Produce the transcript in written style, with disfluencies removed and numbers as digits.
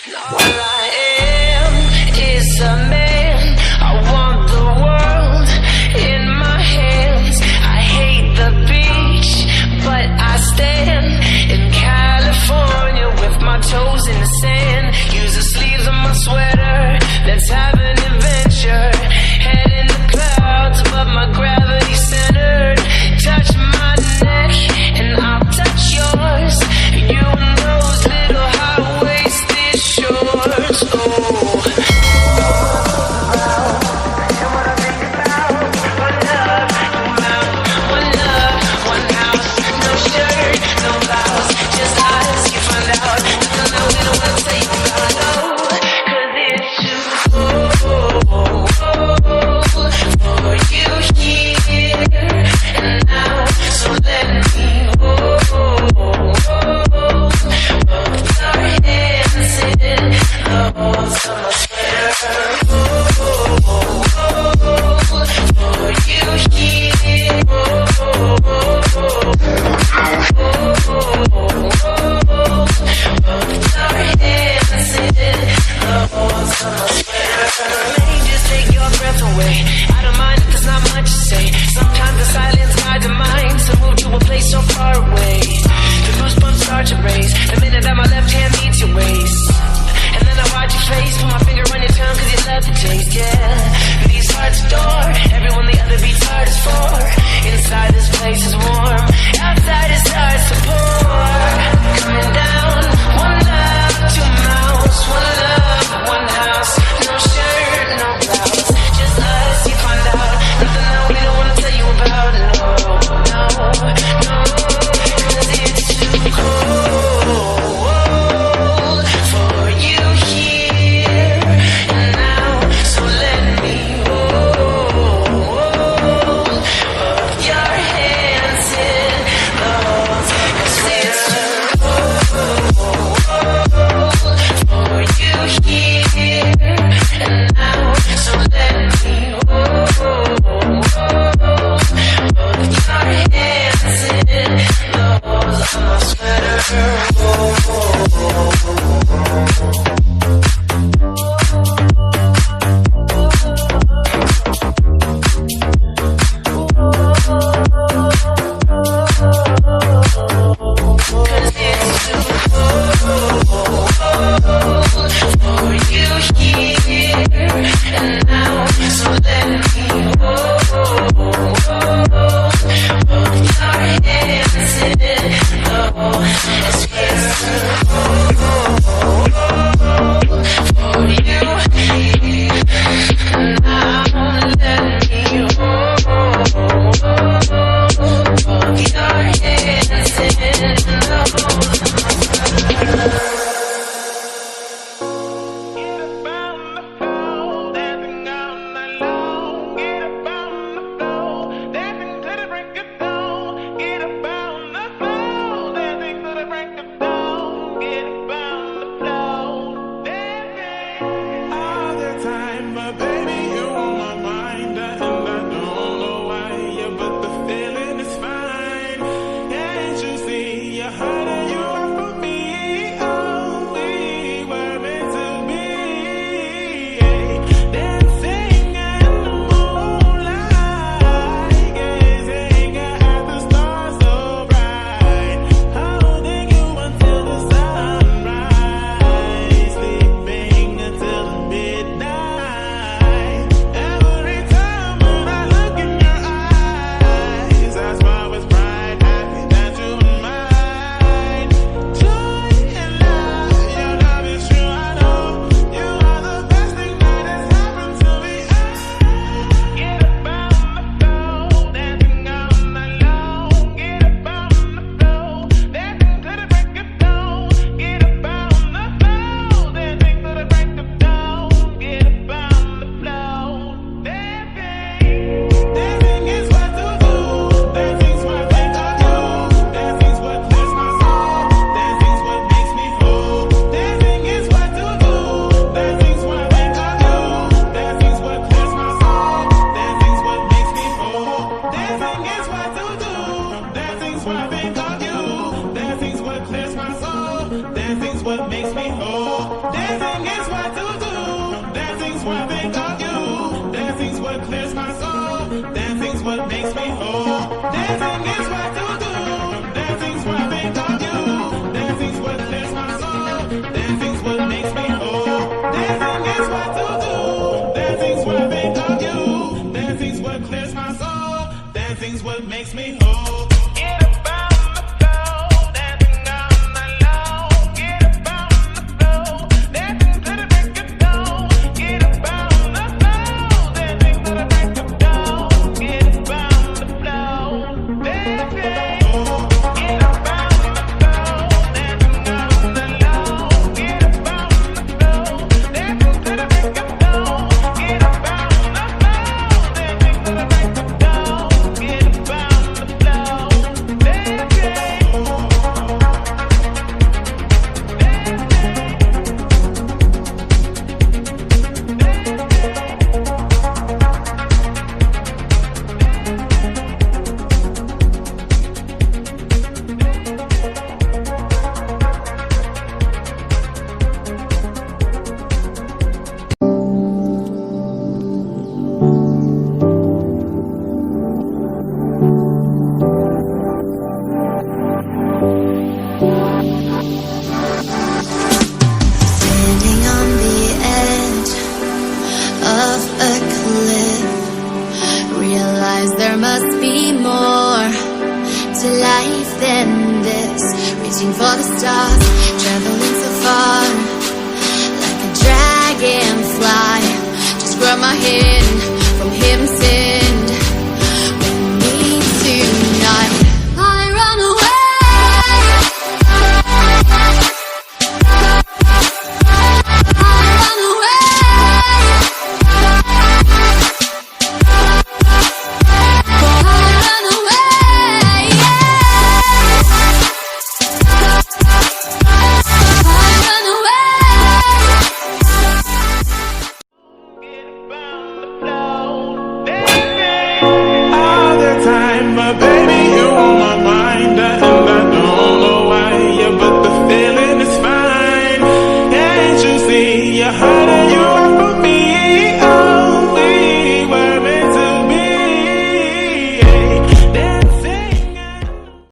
All I am is a man. I want the world in my hands. I hate the beach, but I stand in California with my toes in the sand. Use the sleeves of my sweater. Let's have an adventure. Head in the clouds, but my gravity centered. Touch my neck and I'll touch yours. You and those little high-waisted shorts. Oh. Just eyes, you find out, we don't wanna take it, I know, 'cause it's you. what makes me whole. Get up on the floor, dancing on the low. Get up on the floor, dancing to the break of dawn. Get up on the floor, dancing to the break of dawn. Get up on the floor, dancing. Get up on the floor, dancing on the low. Get up on the floor, dancing to the break of dawn. Get up on the floor, dancing to the break of dawn. Get up on the floor, Standing on the edge of a cliff, realize there must be more to life than this. Reaching for the stars, traveling so far, like a dragonfly. Just grab my hand from heaven send. With me tonight, I run away. all the time, but baby, you on my mind, and I don't know why, yeah, but the feeling is fine. Can't you see you're hurting?